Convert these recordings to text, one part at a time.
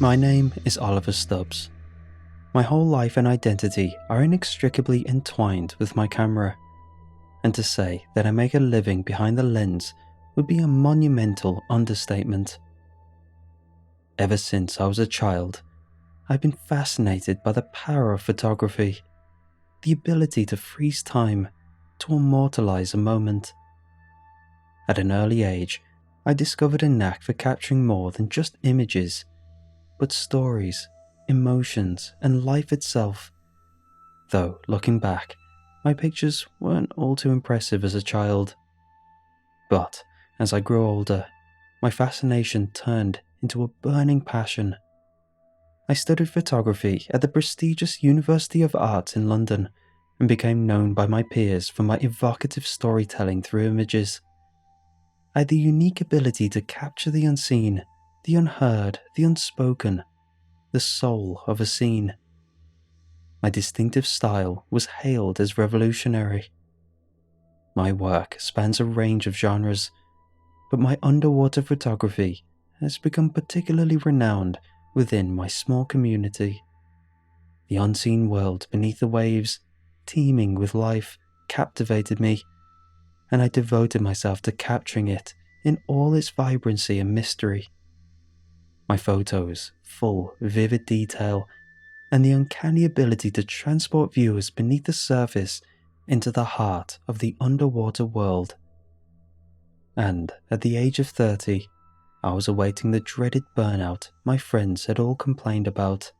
My name is Oliver Stubbs. My whole life and identity are inextricably entwined with my camera, and to say that I make a living behind the lens would be a monumental understatement. Ever since I was a child, I've been fascinated by the power of photography, the ability to freeze time, to immortalize a moment. At an early age, I discovered a knack for capturing more than just images, but stories, emotions, and life itself. Though, looking back, my pictures weren't all too impressive as a child. But, as I grew older, my fascination turned into a burning passion. I studied photography at the prestigious University of Arts in London and became known by my peers for my evocative storytelling through images. I had the unique ability to capture the unseen, the unheard, the unspoken, the soul of a scene. My distinctive style was hailed as revolutionary. My work spans a range of genres, but my underwater photography has become particularly renowned within my small community. The unseen world beneath the waves, teeming with life, captivated me, and I devoted myself to capturing it in all its vibrancy and mystery. My photos, full, vivid detail, and the uncanny ability to transport viewers beneath the surface into the heart of the underwater world. And at the age of 30, I was awaiting the dreaded burnout my friends had all complained about.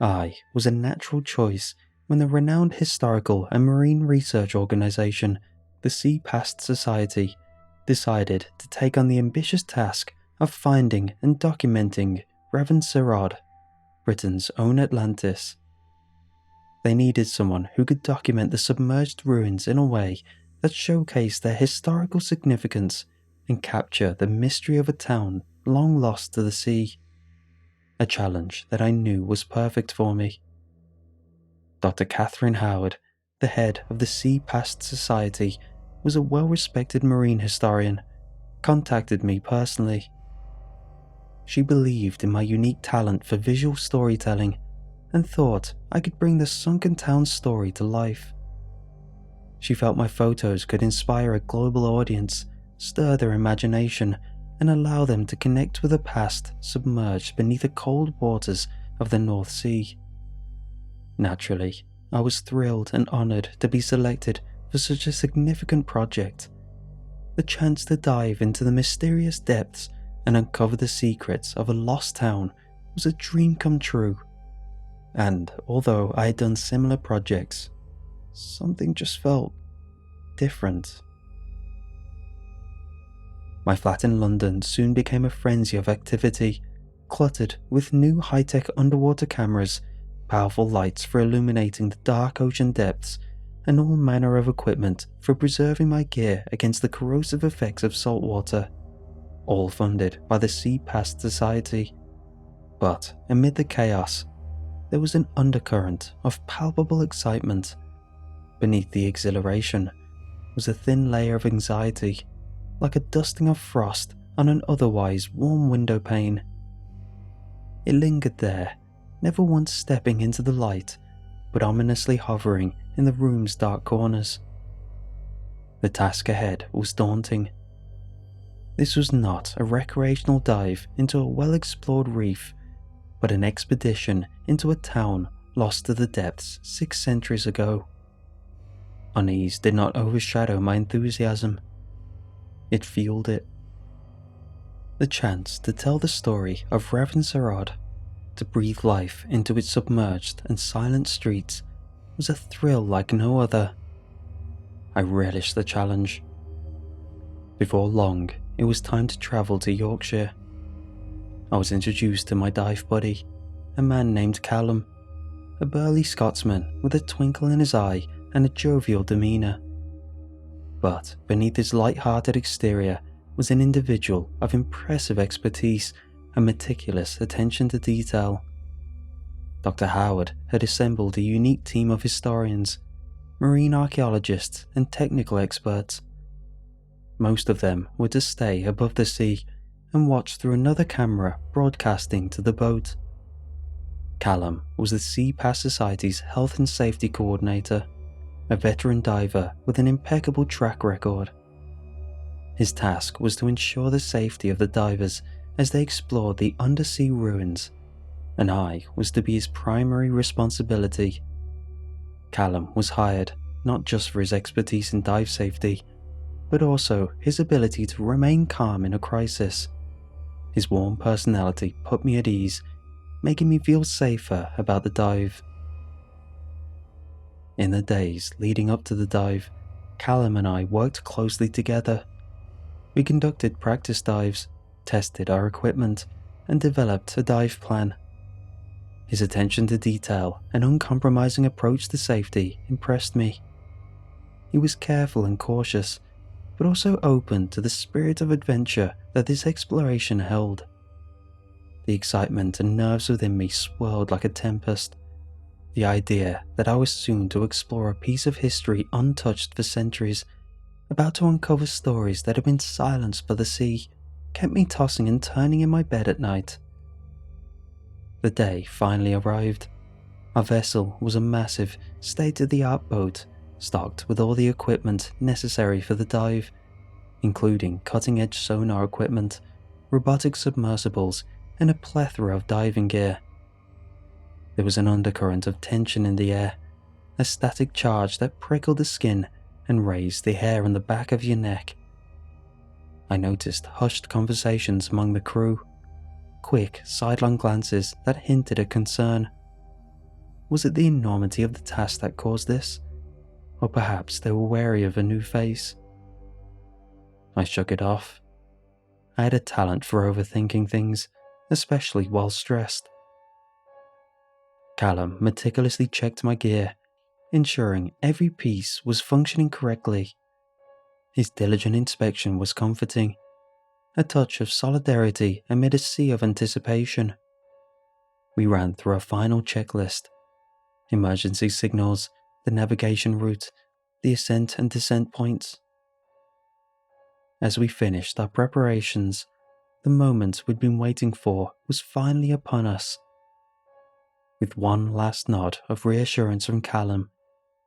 I was a natural choice when the renowned historical and marine research organization, the Creepypasta Society, decided to take on the ambitious task of finding and documenting Ravenser Odd, Britain's own Atlantis. They needed someone who could document the submerged ruins in a way that showcased their historical significance and capture the mystery of a town long lost to the sea. A challenge that I knew was perfect for me. Dr. Catherine Howard, the head of the Creepypasta Society, was a well-respected marine historian, contacted me personally. She believed in my unique talent for visual storytelling and thought I could bring the sunken town story to life. She felt my photos could inspire a global audience, stir their imagination, and allow them to connect with a past submerged beneath the cold waters of the North Sea. Naturally, I was thrilled and honoured to be selected for such a significant project. The chance to dive into the mysterious depths and uncover the secrets of a lost town was a dream come true. And although I had done similar projects, something just felt different. My flat in London soon became a frenzy of activity, cluttered with new high-tech underwater cameras, powerful lights for illuminating the dark ocean depths, and all manner of equipment for preserving my gear against the corrosive effects of salt water, all funded by the Creepypasta Society. But amid the chaos, there was an undercurrent of palpable excitement. Beneath the exhilaration was a thin layer of anxiety, like a dusting of frost on an otherwise warm window pane. It lingered there, never once stepping into the light, but ominously hovering in the room's dark corners. The task ahead was daunting. This was not a recreational dive into a well-explored reef, but an expedition into a town lost to the depths 6 centuries ago. Unease did not overshadow my enthusiasm. It fueled it. The chance to tell the story of Ravenser Odd, to breathe life into its submerged and silent streets, was a thrill like no other. I relished the challenge. Before long, it was time to travel to Yorkshire. I was introduced to my dive buddy, a man named Callum, a burly Scotsman with a twinkle in his eye and a jovial demeanour. But beneath his light-hearted exterior was an individual of impressive expertise and meticulous attention to detail. Dr. Howard had assembled a unique team of historians, marine archaeologists, and technical experts. Most of them were to stay above the sea and watched through another camera broadcasting to the boat. Callum was the Sea Pass Society's Health and Safety Coordinator, a veteran diver with an impeccable track record. His task was to ensure the safety of the divers as they explored the undersea ruins, and I was to be his primary responsibility. Callum was hired not just for his expertise in dive safety, but also his ability to remain calm in a crisis. His warm personality put me at ease, making me feel safer about the dive. In the days leading up to the dive, Callum and I worked closely together. We conducted practice dives, tested our equipment, and developed a dive plan. His attention to detail and uncompromising approach to safety impressed me. He was careful and cautious, but also open to the spirit of adventure that this exploration held. The excitement and nerves within me swirled like a tempest. The idea that I was soon to explore a piece of history untouched for centuries, about to uncover stories that had been silenced by the sea, kept me tossing and turning in my bed at night. The day finally arrived. Our vessel was a massive, state-of-the-art boat, stocked with all the equipment necessary for the dive, including cutting-edge sonar equipment, robotic submersibles, and a plethora of diving gear. There was an undercurrent of tension in the air, a static charge that prickled the skin and raised the hair on the back of your neck. I noticed hushed conversations among the crew, quick sidelong glances that hinted at concern. Was it the enormity of the task that caused this? Or perhaps they were wary of a new face? I shook it off. I had a talent for overthinking things, especially while stressed. Callum meticulously checked my gear, ensuring every piece was functioning correctly. His diligent inspection was comforting, a touch of solidarity amid a sea of anticipation. We ran through a final checklist: emergency signals, the navigation route, the ascent and descent points. As we finished our preparations, the moment we'd been waiting for was finally upon us. With one last nod of reassurance from Callum,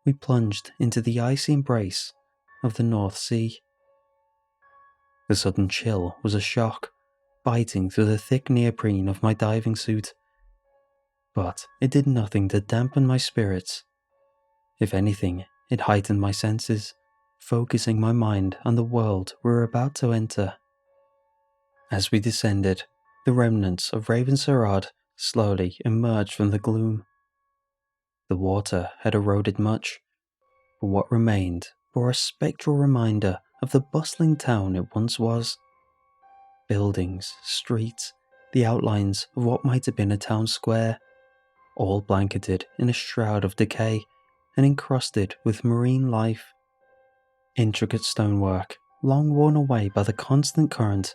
we plunged into the icy embrace of the North Sea. The sudden chill was a shock, biting through the thick neoprene of my diving suit. But it did nothing to dampen my spirits. If anything, it heightened my senses, focusing my mind on the world we were about to enter. As we descended, the remnants of Ravenser Odd slowly emerged from the gloom. The water had eroded much, but what remained bore a spectral reminder of the bustling town it once was. Buildings, streets, the outlines of what might have been a town square, all blanketed in a shroud of decay and encrusted with marine life. Intricate stonework, long worn away by the constant current,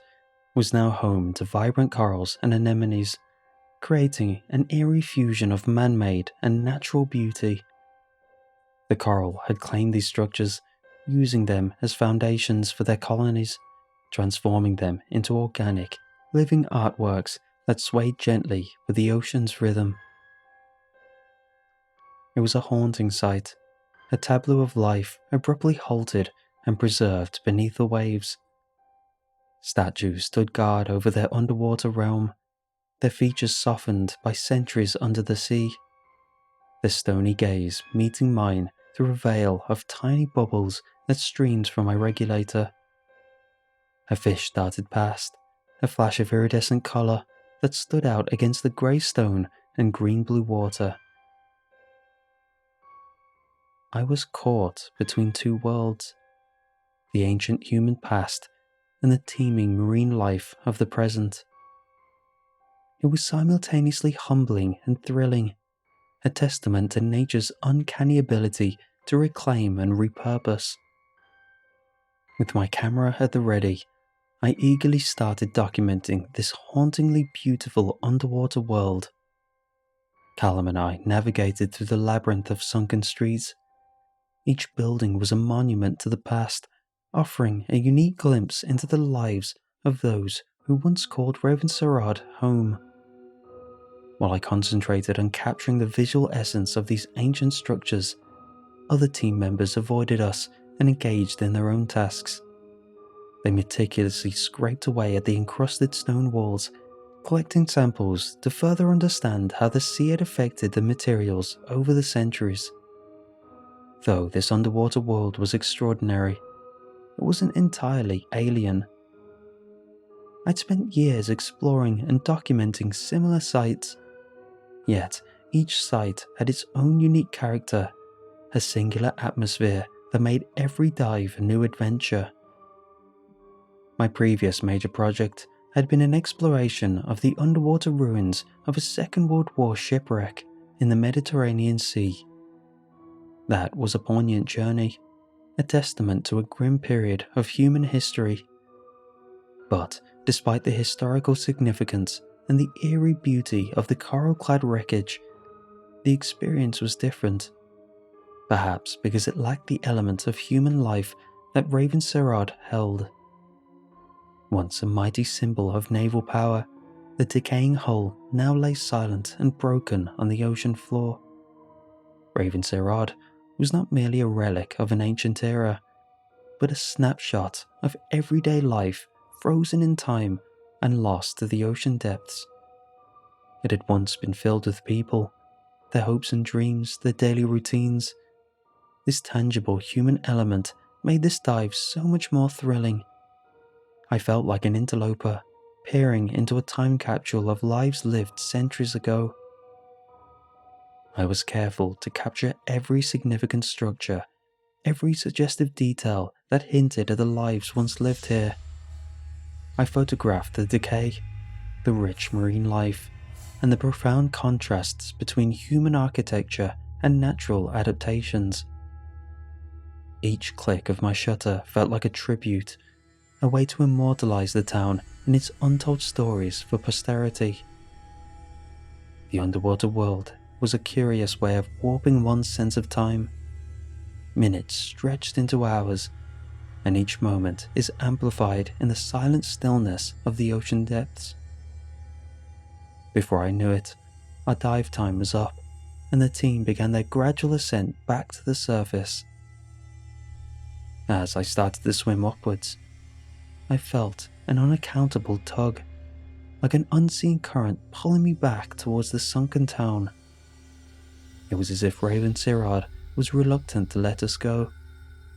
was now home to vibrant corals and anemones, creating an eerie fusion of man-made and natural beauty. The coral had claimed these structures, using them as foundations for their colonies, transforming them into organic, living artworks that swayed gently with the ocean's rhythm. It was a haunting sight, a tableau of life abruptly halted and preserved beneath the waves. Statues stood guard over their underwater realm, their features softened by centuries under the sea, their stony gaze meeting mine through a veil of tiny bubbles that streamed from my regulator. A fish darted past, a flash of iridescent colour that stood out against the grey stone and green-blue water. I was caught between two worlds, the ancient human past and the teeming marine life of the present. It was simultaneously humbling and thrilling, a testament to nature's uncanny ability to reclaim and repurpose. With my camera at the ready, I eagerly started documenting this hauntingly beautiful underwater world. Callum and I navigated through the labyrinth of sunken streets. Each building was a monument to the past, offering a unique glimpse into the lives of those who once called Ravenser Odd home. While I concentrated on capturing the visual essence of these ancient structures, other team members avoided us and engaged in their own tasks. They meticulously scraped away at the encrusted stone walls, collecting samples to further understand how the sea had affected the materials over the centuries. Though this underwater world was extraordinary, it wasn't entirely alien. I'd spent years exploring and documenting similar sites, yet each site had its own unique character, a singular atmosphere that made every dive a new adventure. My previous major project had been an exploration of the underwater ruins of a Second World War shipwreck in the Mediterranean Sea. That was a poignant journey, a testament to a grim period of human history. But despite the historical significance and the eerie beauty of the coral-clad wreckage, the experience was different. Perhaps because it lacked the element of human life that Ravenser Odd held. Once a mighty symbol of naval power, the decaying hull now lay silent and broken on the ocean floor. Ravenser Odd was not merely a relic of an ancient era, but a snapshot of everyday life frozen in time and lost to the ocean depths. It had once been filled with people, their hopes and dreams, their daily routines. This tangible human element made this dive so much more thrilling. I felt like an interloper, peering into a time capsule of lives lived centuries ago. I was careful to capture every significant structure, every suggestive detail that hinted at the lives once lived here. I photographed the decay, the rich marine life, and the profound contrasts between human architecture and natural adaptations. Each click of my shutter felt like a tribute, a way to immortalize the town and its untold stories for posterity. The underwater world was a curious way of warping one's sense of time. Minutes stretched into hours, and each moment is amplified in the silent stillness of the ocean depths. Before I knew it, our dive time was up, and the team began their gradual ascent back to the surface. As I started to swim upwards, I felt an unaccountable tug, like an unseen current pulling me back towards the sunken town. It was as if Ravenser Odd was reluctant to let us go,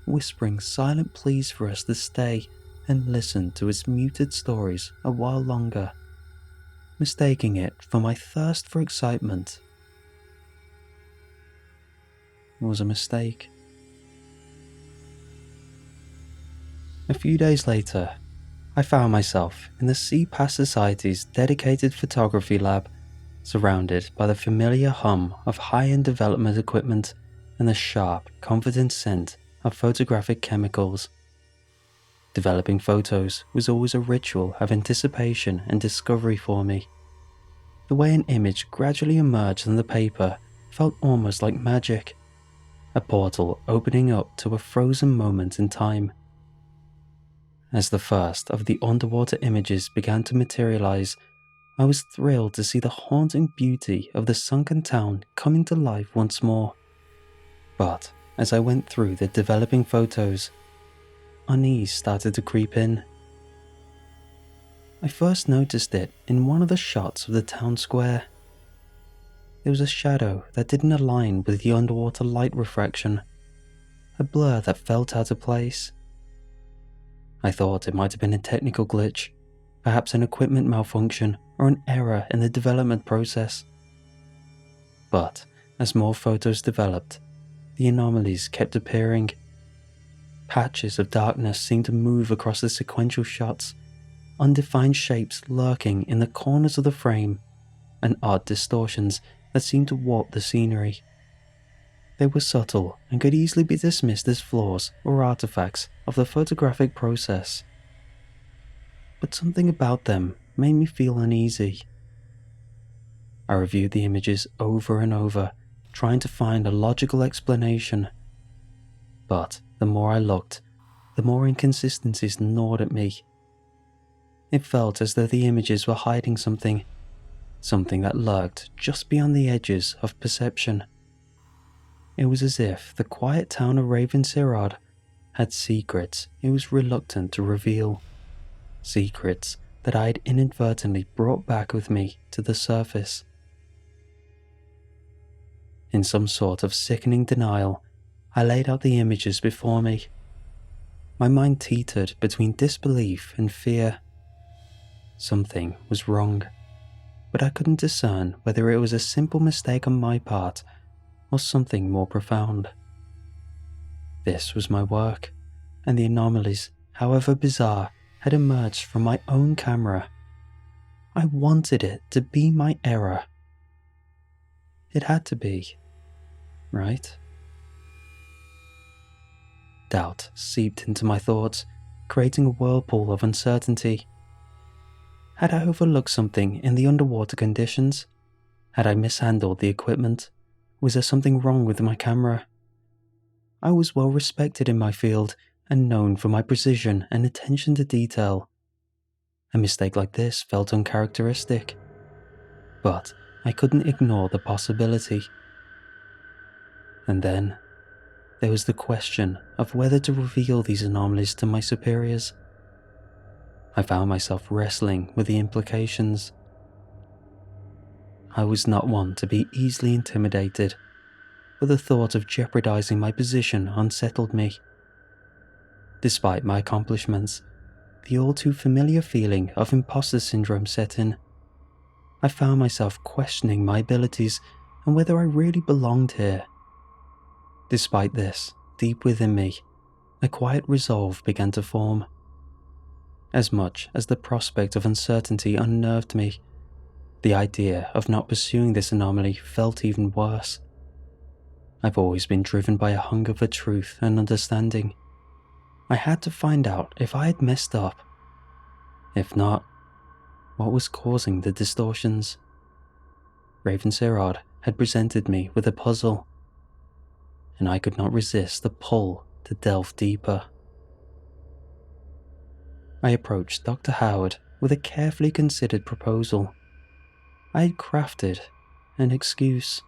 whispering silent pleas for us to stay and listen to its muted stories a while longer, mistaking it for my thirst for excitement. It was a mistake. A few days later, I found myself in the CreepyPasta Society's dedicated photography lab, surrounded by the familiar hum of high-end development equipment and the sharp, confident scent of photographic chemicals. Developing photos was always a ritual of anticipation and discovery for me. The way an image gradually emerged on the paper felt almost like magic, a portal opening up to a frozen moment in time. As the first of the underwater images began to materialize, I was thrilled to see the haunting beauty of the sunken town coming to life once more. But as I went through the developing photos, unease started to creep in. I first noticed it in one of the shots of the town square. There was a shadow that didn't align with the underwater light refraction, a blur that felt out of place. I thought it might have been a technical glitch, perhaps an equipment malfunction or an error in the development process. But as more photos developed, the anomalies kept appearing. Patches of darkness seemed to move across the sequential shots, undefined shapes lurking in the corners of the frame, and odd distortions that seemed to warp the scenery. They were subtle and could easily be dismissed as flaws or artifacts of the photographic process. But something about them made me feel uneasy. I reviewed the images over and over, trying to find a logical explanation. But the more I looked, the more inconsistencies gnawed at me. It felt as though the images were hiding something that lurked just beyond the edges of perception. It was as if the quiet town of Ravenser Odd had secrets it was reluctant to reveal. Secrets that I had inadvertently brought back with me to the surface. In some sort of sickening denial, I laid out the images before me. My mind teetered between disbelief and fear. Something was wrong, but I couldn't discern whether it was a simple mistake on my part or something more profound. This was my work, and the anomalies, however bizarre, had emerged from my own camera. I wanted it to be my error. It had to be, right? Doubt seeped into my thoughts, creating a whirlpool of uncertainty. Had I overlooked something in the underwater conditions? Had I mishandled the equipment? Was there something wrong with my camera? I was well respected in my field and known for my precision and attention to detail. A mistake like this felt uncharacteristic, but I couldn't ignore the possibility. And then, there was the question of whether to reveal these anomalies to my superiors. I found myself wrestling with the implications. I was not one to be easily intimidated, but the thought of jeopardizing my position unsettled me. Despite my accomplishments, the all too familiar feeling of imposter syndrome set in. I found myself questioning my abilities and whether I really belonged here. Despite this, deep within me, a quiet resolve began to form. As much as the prospect of uncertainty unnerved me, the idea of not pursuing this anomaly felt even worse. I've always been driven by a hunger for truth and understanding. I had to find out if I had messed up. If not, what was causing the distortions? Ravenser Odd had presented me with a puzzle, and I could not resist the pull to delve deeper. I approached Dr. Howard with a carefully considered proposal. I had crafted an excuse,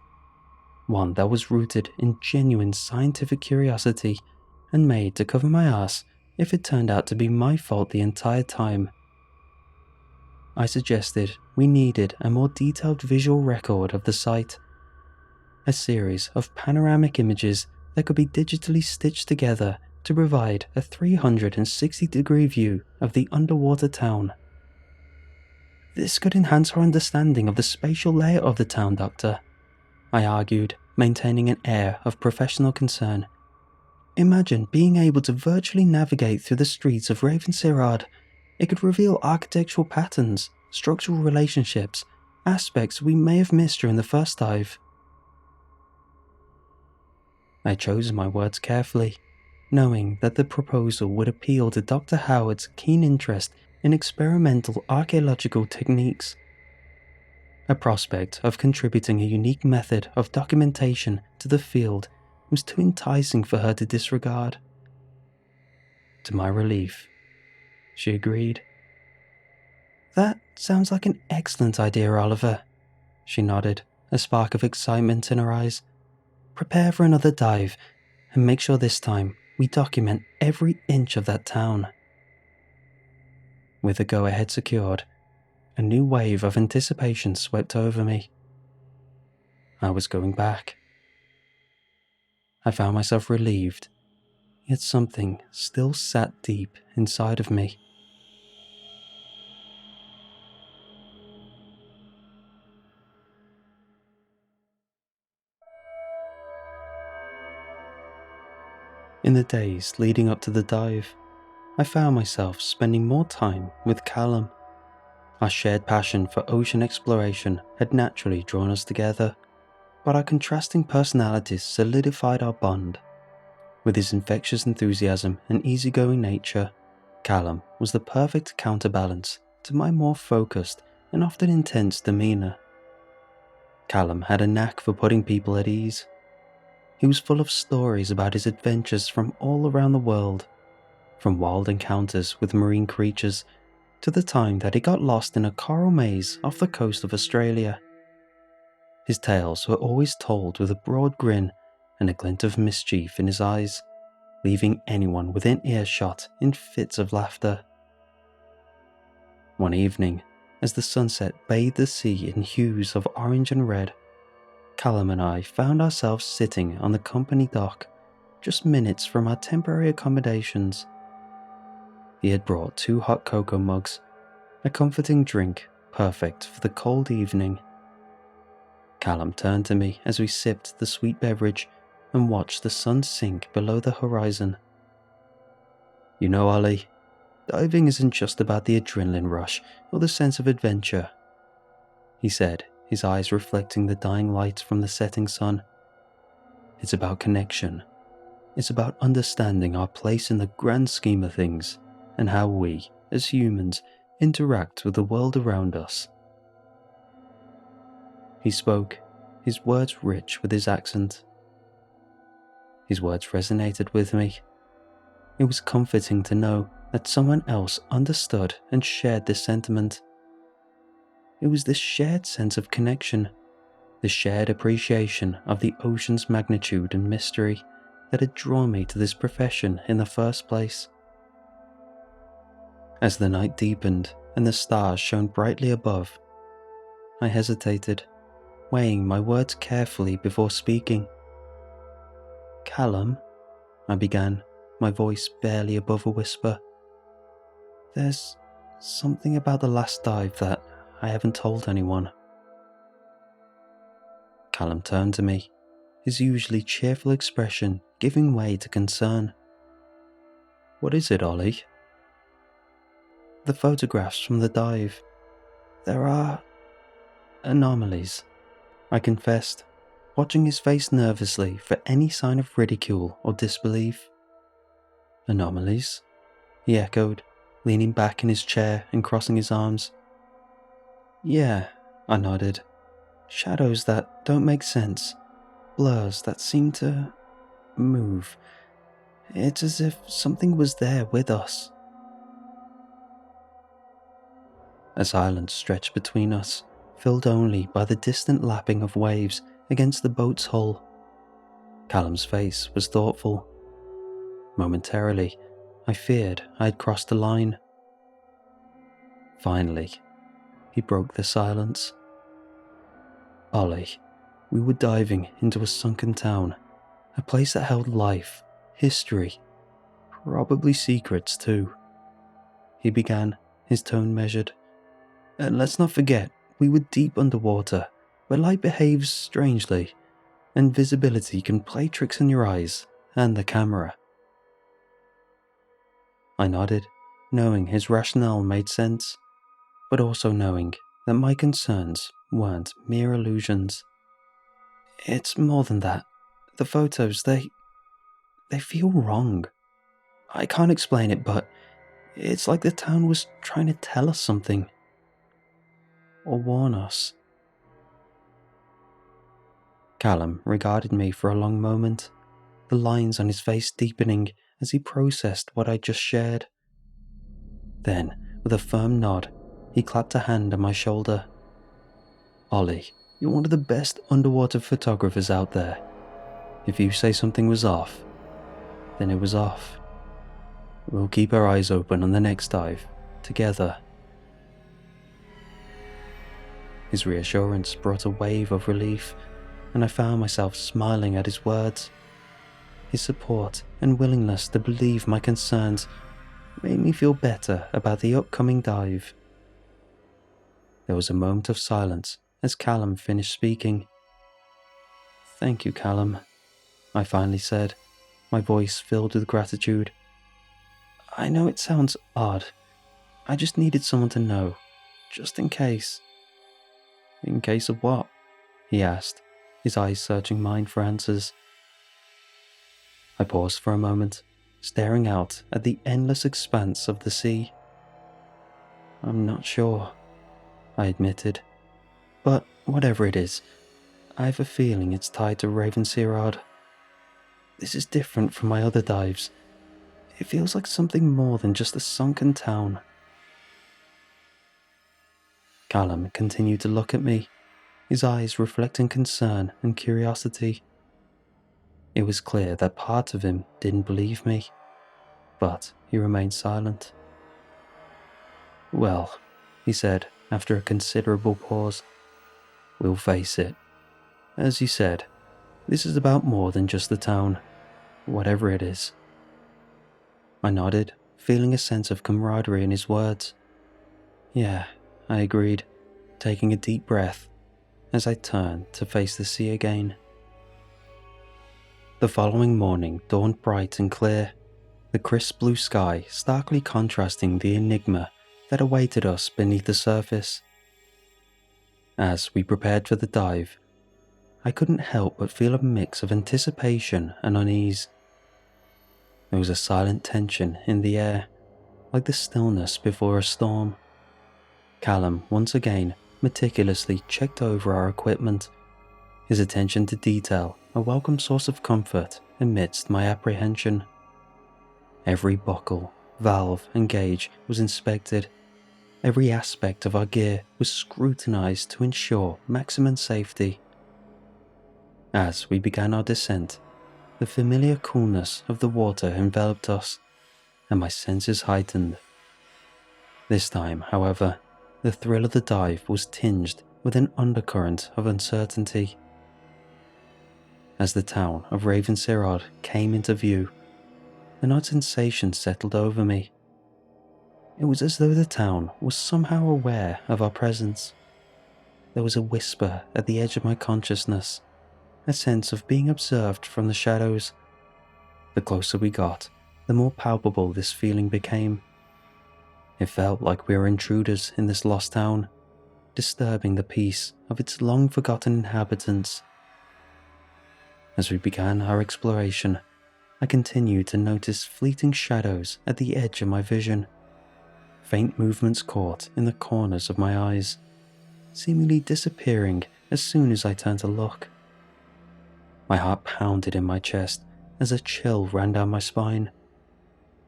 one that was rooted in genuine scientific curiosity and made to cover my ass if it turned out to be my fault the entire time. I suggested we needed a more detailed visual record of the site, a series of panoramic images that could be digitally stitched together to provide a 360-degree view of the underwater town. This could enhance our understanding of the spatial layout of the town, Doctor, I argued, maintaining an air of professional concern. Imagine being able to virtually navigate through the streets of Ravenser Odd. It could reveal architectural patterns, structural relationships, aspects we may have missed during the first dive. I chose my words carefully, knowing that the proposal would appeal to Dr. Howard's keen interest in experimental archaeological techniques. A prospect of contributing a unique method of documentation to the field was too enticing for her to disregard. To my relief, she agreed. "That sounds like an excellent idea, Oliver," she nodded, a spark of excitement in her eyes. "Prepare for another dive, and make sure this time we document every inch of that town." With the go-ahead secured, a new wave of anticipation swept over me. I was going back. I found myself relieved, yet something still sat deep inside of me. In the days leading up to the dive, I found myself spending more time with Callum. Our shared passion for ocean exploration had naturally drawn us together, but our contrasting personalities solidified our bond. With his infectious enthusiasm and easygoing nature, Callum was the perfect counterbalance to my more focused and often intense demeanour. Callum had a knack for putting people at ease. He was full of stories about his adventures from all around the world, from wild encounters with marine creatures to the time that he got lost in a coral maze off the coast of Australia. His tales were always told with a broad grin and a glint of mischief in his eyes, leaving anyone within earshot in fits of laughter. One evening, as the sunset bathed the sea in hues of orange and red, Callum and I found ourselves sitting on the company dock, just minutes from our temporary accommodations. He had brought 2 hot cocoa mugs, a comforting drink perfect for the cold evening. Callum turned to me as we sipped the sweet beverage and watched the sun sink below the horizon. "You know, Ollie, diving isn't just about the adrenaline rush or the sense of adventure," he said, his eyes reflecting the dying light from the setting sun. "It's about connection. It's about understanding our place in the grand scheme of things and how we, as humans, interact with the world around us." He spoke, his words rich with his accent. His words resonated with me. It was comforting to know that someone else understood and shared this sentiment. It was this shared sense of connection, the shared appreciation of the ocean's magnitude and mystery that had drawn me to this profession in the first place. As the night deepened and the stars shone brightly above, I hesitated, weighing my words carefully before speaking. "Callum," I began, my voice barely above a whisper. "There's something about the last dive that I haven't told anyone." Callum turned to me, his usually cheerful expression giving way to concern. "What is it, Ollie?" "The photographs from the dive. There are anomalies," I confessed, watching his face nervously for any sign of ridicule or disbelief. "Anomalies?" he echoed, leaning back in his chair and crossing his arms. "Yeah," I nodded. "Shadows that don't make sense, blurs that seem to move. It's as if something was there with us." A silence stretched between us, filled only by the distant lapping of waves against the boat's hull. Callum's face was thoughtful. Momentarily, I feared I had crossed the line. Finally, he broke the silence. "Ollie, we were diving into a sunken town, a place that held life, history, probably secrets too," he began, his tone measured. "And let's not forget, we were deep underwater, where light behaves strangely, and visibility can play tricks on your eyes and the camera." I nodded, knowing his rationale made sense, but also knowing that my concerns weren't mere illusions. "It's more than that. The photos, they feel wrong. I can't explain it, but it's like the town was trying to tell us something. Or warn us." Callum regarded me for a long moment, the lines on his face deepening as he processed what I just shared. Then, with a firm nod, he clapped a hand on my shoulder. "Ollie, you're one of the best underwater photographers out there. If you say something was off, then it was off. We'll keep our eyes open on the next dive, together." His reassurance brought a wave of relief, and I found myself smiling at his words. His support and willingness to believe my concerns made me feel better about the upcoming dive. There was a moment of silence as Callum finished speaking. "Thank you, Callum," I finally said, my voice filled with gratitude. "I know it sounds odd. I just needed someone to know, just in case." "In case of what?" he asked, his eyes searching mine for answers. I paused for a moment, staring out at the endless expanse of the sea. "I'm not sure," I admitted. "But whatever it is, I have a feeling it's tied to Ravenser Odd. This is different from my other dives. It feels like something more than just a sunken town." Callum continued to look at me, his eyes reflecting concern and curiosity. It was clear that part of him didn't believe me, but he remained silent. "Well," he said after a considerable pause, "we'll face it. As you said, this is about more than just the town, whatever it is." I nodded, feeling a sense of camaraderie in his words. "Yeah," I agreed, taking a deep breath as I turned to face the sea again. The following morning dawned bright and clear, the crisp blue sky starkly contrasting the enigma that awaited us beneath the surface. As we prepared for the dive, I couldn't help but feel a mix of anticipation and unease. There was a silent tension in the air, like the stillness before a storm. Callum once again meticulously checked over our equipment, his attention to detail a welcome source of comfort amidst my apprehension. Every buckle, valve and gauge was inspected. Every aspect of our gear was scrutinized to ensure maximum safety. As we began our descent, the familiar coolness of the water enveloped us, and my senses heightened. This time, however, the thrill of the dive was tinged with an undercurrent of uncertainty. As the town of Ravenser Odd came into view, an odd sensation settled over me. It was as though the town was somehow aware of our presence. There was a whisper at the edge of my consciousness, a sense of being observed from the shadows. The closer we got, the more palpable this feeling became. It felt like we were intruders in this lost town, disturbing the peace of its long-forgotten inhabitants. As we began our exploration, I continued to notice fleeting shadows at the edge of my vision, faint movements caught in the corners of my eyes, seemingly disappearing as soon as I turned to look. My heart pounded in my chest as a chill ran down my spine,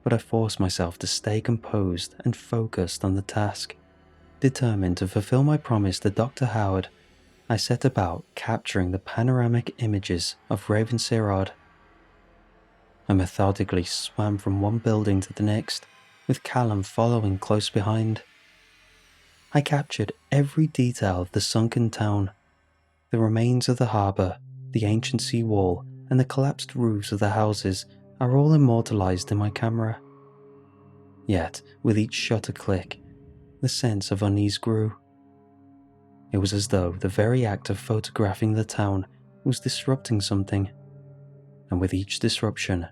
but I forced myself to stay composed and focused on the task. Determined to fulfill my promise to Dr. Howard, I set about capturing the panoramic images of Ravenser Odd. I methodically swam from one building to the next, with Callum following close behind. I captured every detail of the sunken town, the remains of the harbour, the ancient sea wall, and the collapsed roofs of the houses are all immortalized in my camera. Yet, with each shutter click, the sense of unease grew. It was as though the very act of photographing the town was disrupting something, and with each disruption,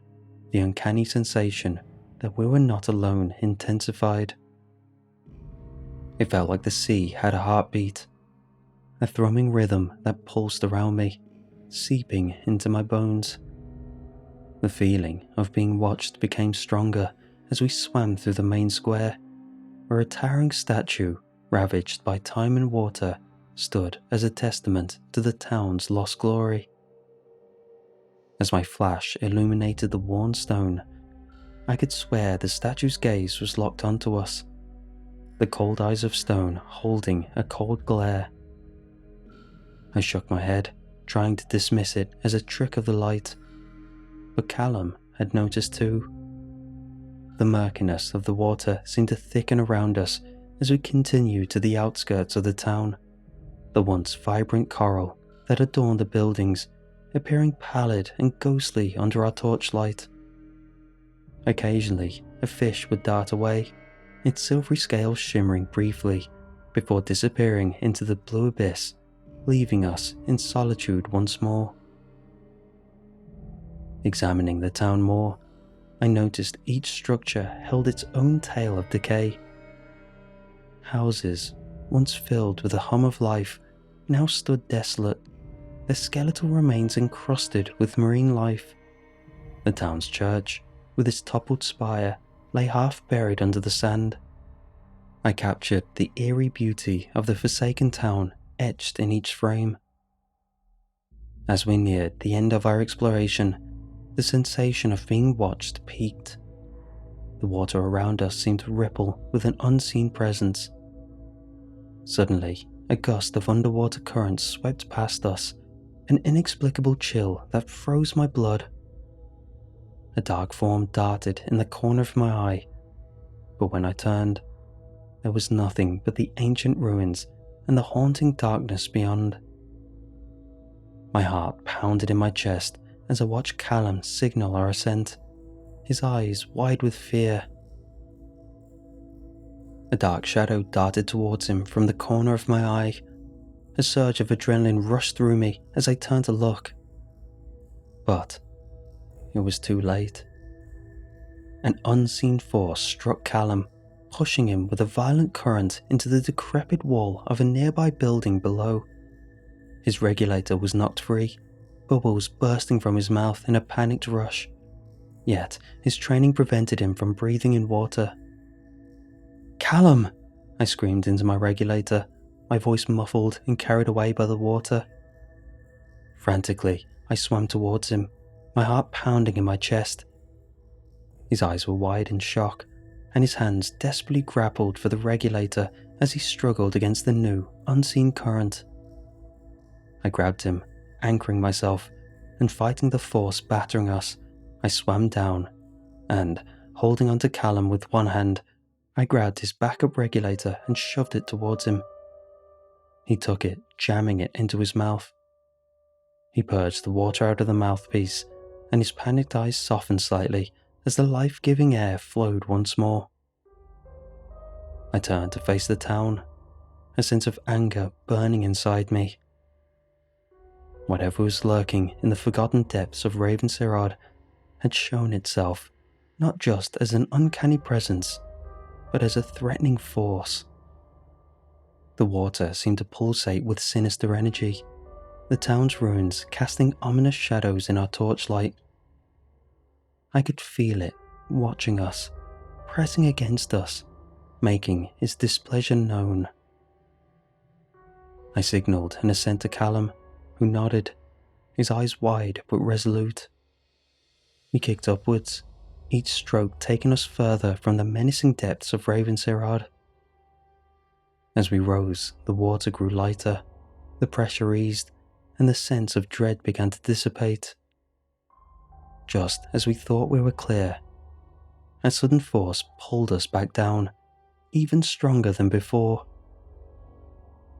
the uncanny sensation that we were not alone intensified. It felt like the sea had a heartbeat, a thrumming rhythm that pulsed around me, seeping into my bones. The feeling of being watched became stronger as we swam through the main square, where a towering statue, ravaged by time and water, stood as a testament to the town's lost glory. As my flash illuminated the worn stone, I could swear the statue's gaze was locked onto us, the cold eyes of stone holding a cold glare. I shook my head, trying to dismiss it as a trick of the light, but Callum had noticed too. The murkiness of the water seemed to thicken around us as we continued to the outskirts of the town, the once vibrant coral that adorned the buildings appearing pallid and ghostly under our torchlight. Occasionally, a fish would dart away, its silvery scales shimmering briefly before disappearing into the blue abyss, leaving us in solitude once more. Examining the town more, I noticed each structure held its own tale of decay. Houses, once filled with a hum of life, now stood desolate, their skeletal remains encrusted with marine life. The town's church, with its toppled spire, lay half buried under the sand. I captured the eerie beauty of the forsaken town etched in each frame. As we neared the end of our exploration, the sensation of being watched peaked. The water around us seemed to ripple with an unseen presence. Suddenly, a gust of underwater currents swept past us, an inexplicable chill that froze my blood. A dark form darted in the corner of my eye, but when I turned, there was nothing but the ancient ruins and the haunting darkness beyond. My heart pounded in my chest as I watched Callum signal our ascent, his eyes wide with fear. A dark shadow darted towards him from the corner of my eye. A surge of adrenaline rushed through me as I turned to look. But it was too late. An unseen force struck Callum, pushing him with a violent current into the decrepit wall of a nearby building below. His regulator was knocked free, bubbles bursting from his mouth in a panicked rush. Yet his training prevented him from breathing in water. "Callum!" I screamed into my regulator, my voice muffled and carried away by the water. Frantically, I swam towards him, my heart pounding in my chest. His eyes were wide in shock, and his hands desperately grappled for the regulator as he struggled against the new, unseen current. I grabbed him, anchoring myself, and fighting the force battering us, I swam down, and, holding onto Callum with one hand, I grabbed his backup regulator and shoved it towards him. He took it, jamming it into his mouth. He purged the water out of the mouthpiece, and his panicked eyes softened slightly as the life-giving air flowed once more. I turned to face the town, a sense of anger burning inside me. Whatever was lurking in the forgotten depths of Ravenser Odd had shown itself not just as an uncanny presence, but as a threatening force. The water seemed to pulsate with sinister energy, the town's ruins casting ominous shadows in our torchlight. I could feel it, watching us, pressing against us, making its displeasure known. I signalled an assent to Callum, who nodded, his eyes wide but resolute. We kicked upwards, each stroke taking us further from the menacing depths of Ravenser Odd. As we rose, the water grew lighter, the pressure eased, and the sense of dread began to dissipate. Just as we thought we were clear, a sudden force pulled us back down, even stronger than before.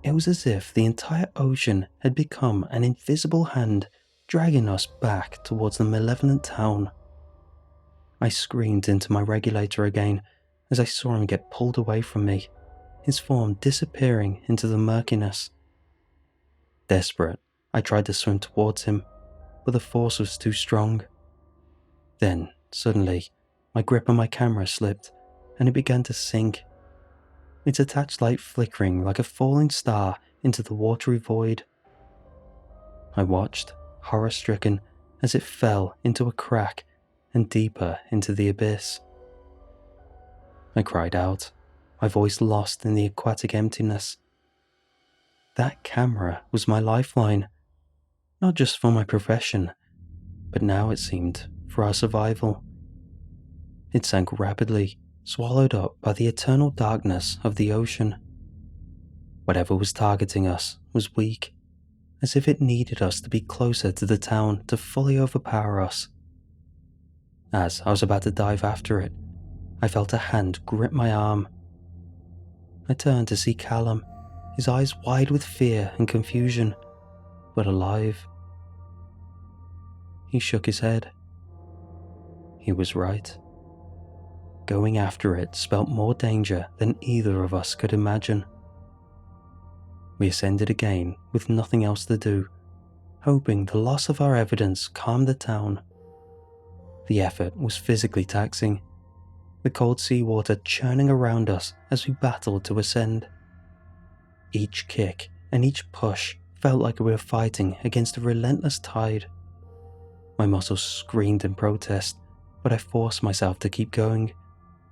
It was as if the entire ocean had become an invisible hand dragging us back towards the malevolent town. I screamed into my regulator again as I saw him get pulled away from me, his form disappearing into the murkiness. Desperate, I tried to swim towards him, but the force was too strong. Then, suddenly, my grip on my camera slipped, and it began to sink, its attached light flickering like a falling star into the watery void. I watched, horror-stricken, as it fell into a crack and deeper into the abyss. I cried out, my voice lost in the aquatic emptiness. That camera was my lifeline, not just for my profession, but now it seemed for our survival. It sank rapidly, swallowed up by the eternal darkness of the ocean. Whatever was targeting us was weak, as if it needed us to be closer to the town to fully overpower us. As I was about to dive after it, I felt a hand grip my arm. I turned to see Callum, his eyes wide with fear and confusion, but alive. He shook his head. He was right. Going after it spelt more danger than either of us could imagine. We ascended again with nothing else to do, hoping the loss of our evidence calmed the town. The effort was physically taxing, the cold seawater churning around us as we battled to ascend. Each kick and each push felt like we were fighting against a relentless tide. My muscles screamed in protest, but I forced myself to keep going,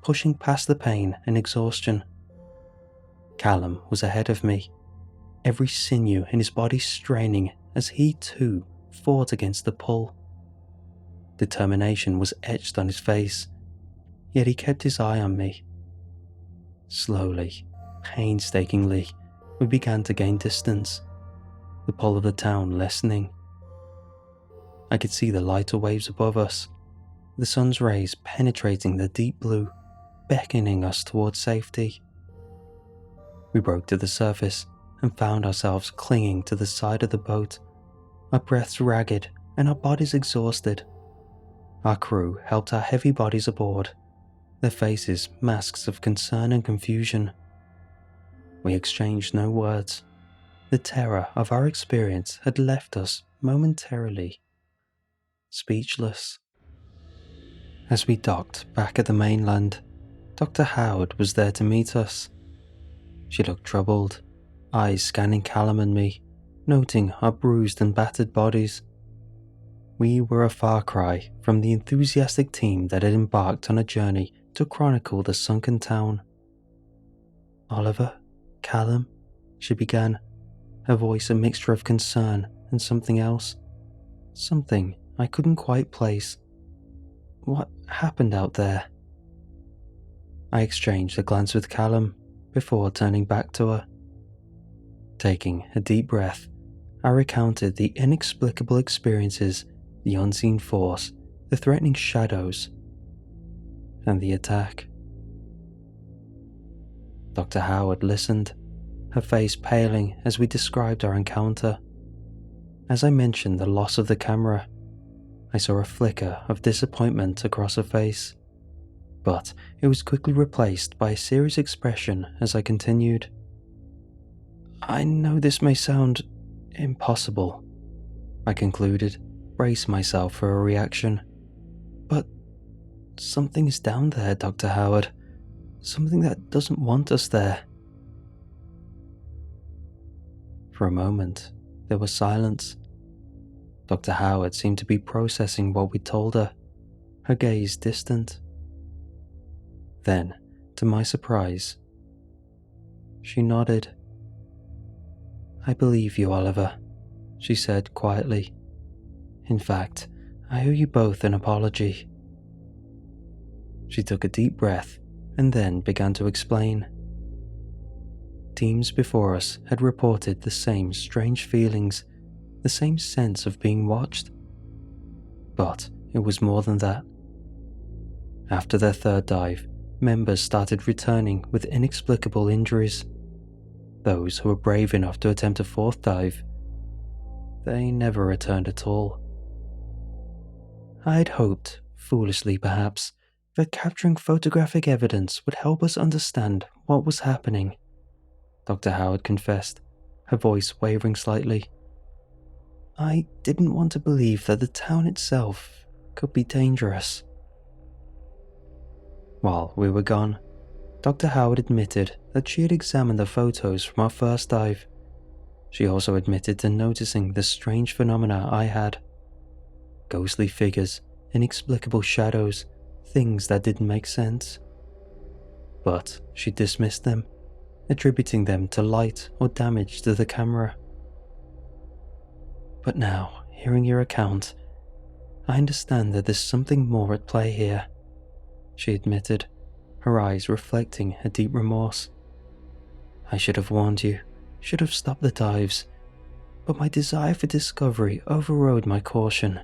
pushing past the pain and exhaustion. Callum was ahead of me, every sinew in his body straining as he too fought against the pull. Determination was etched on his face, yet he kept his eye on me. Slowly, painstakingly, we began to gain distance, the pull of the town lessening. I could see the lighter waves above us, the sun's rays penetrating the deep blue, beckoning us towards safety. We broke to the surface and found ourselves clinging to the side of the boat, our breaths ragged and our bodies exhausted. Our crew helped our heavy bodies aboard, their faces masks of concern and confusion. We exchanged no words. The terror of our experience had left us momentarily speechless. As we docked back at the mainland, Dr. Howard was there to meet us. She looked troubled, eyes scanning Callum and me, noting our bruised and battered bodies. We were a far cry from the enthusiastic team that had embarked on a journey to chronicle the sunken town. "Oliver, Callum," she began, her voice a mixture of concern and something else. Something I couldn't quite place. "What happened out there?" I exchanged a glance with Callum before turning back to her. Taking a deep breath, I recounted the inexplicable experiences, the unseen force, the threatening shadows, and the attack. Dr. Howard listened, her face paling as we described our encounter. As I mentioned the loss of the camera, I saw a flicker of disappointment across her face, but it was quickly replaced by a serious expression as I continued. "I know this may sound impossible," I concluded, bracing myself for a reaction. "But something is down there, Dr. Howard. Something that doesn't want us there." For a moment, there was silence. Dr. Howard seemed to be processing what we told her, her gaze distant. Then, to my surprise, she nodded. "I believe you, Oliver," she said quietly. "In fact, I owe you both an apology." She took a deep breath and then began to explain. Teams before us had reported the same strange feelings, the same sense of being watched. But it was more than that. After their third dive, members started returning with inexplicable injuries. Those who were brave enough to attempt a fourth dive, they never returned at all. I had hoped, foolishly perhaps, that capturing photographic evidence would help us understand what was happening, Dr. Howard confessed, her voice wavering slightly. "I didn't want to believe that the town itself could be dangerous." While we were gone, Dr. Howard admitted that she had examined the photos from our first dive. She also admitted to noticing the strange phenomena I had. Ghostly figures, inexplicable shadows, things that didn't make sense. But she dismissed them, attributing them to light or damage to the camera. "But now, hearing your account, I understand that there's something more at play here," she admitted, her eyes reflecting a deep remorse. "I should have warned you, should have stopped the dives, but my desire for discovery overrode my caution."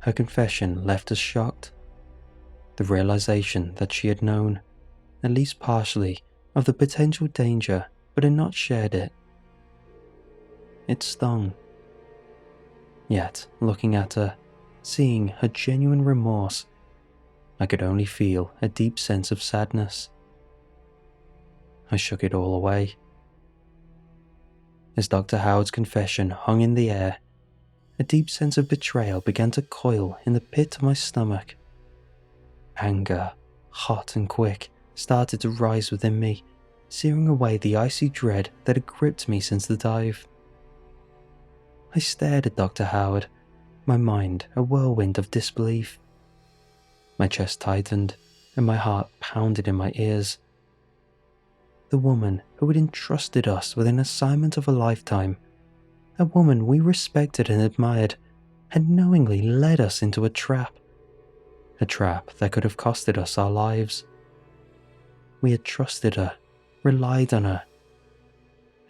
Her confession left us shocked. The realization that she had known, at least partially, of the potential danger but had not shared it. It stung. Yet, looking at her, seeing her genuine remorse, I could only feel a deep sense of sadness. I shook it all away. As Dr. Howard's confession hung in the air, a deep sense of betrayal began to coil in the pit of my stomach. Anger, hot and quick, started to rise within me, searing away the icy dread that had gripped me since the dive. I stared at Dr. Howard, my mind a whirlwind of disbelief. My chest tightened, and my heart pounded in my ears. The woman who had entrusted us with an assignment of a lifetime, a woman we respected and admired, had knowingly led us into a trap that could have costed us our lives. We had trusted her, relied on her,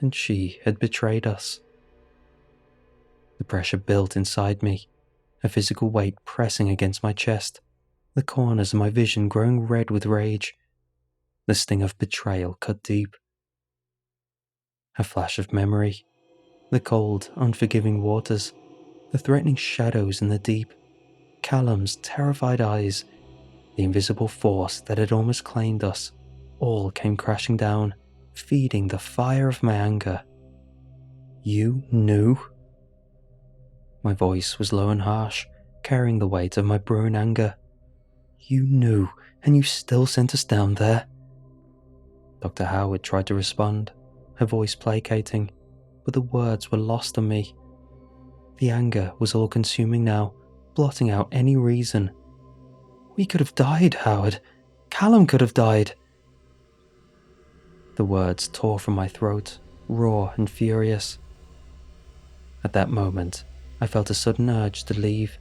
and she had betrayed us. The pressure built inside me, a physical weight pressing against my chest, the corners of my vision growing red with rage. The sting of betrayal cut deep. A flash of memory, the cold, unforgiving waters, the threatening shadows in the deep, Callum's terrified eyes, the invisible force that had almost claimed us, all came crashing down, feeding the fire of my anger. You knew? My voice was low and harsh, carrying the weight of my brewing anger. You knew, and you still sent us down there? Dr. Howard tried to respond, her voice placating, but the words were lost on me. The anger was all-consuming now, blotting out any reason. We could have died, Howard. Callum could have died. The words tore from my throat, raw and furious. At that moment, I felt a sudden urge to leave,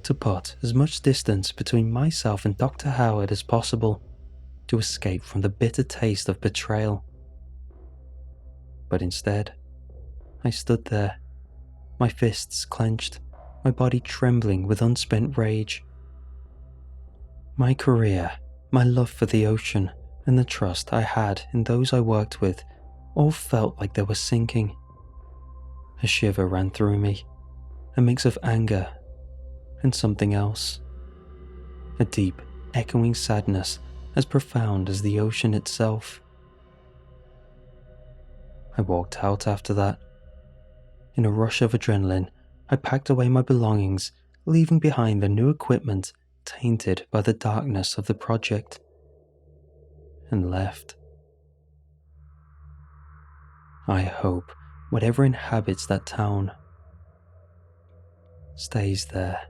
to put as much distance between myself and Dr. Howard as possible, to escape from the bitter taste of betrayal. But instead, I stood there, my fists clenched, my body trembling with unspent rage. My career, my love for the ocean, and the trust I had in those I worked with all felt like they were sinking. A shiver ran through me, a mix of anger and something else. A deep, echoing sadness as profound as the ocean itself. I walked out after that. In a rush of adrenaline, I packed away my belongings, leaving behind the new equipment tainted by the darkness of the project, and left. I hope whatever inhabits that town stays there.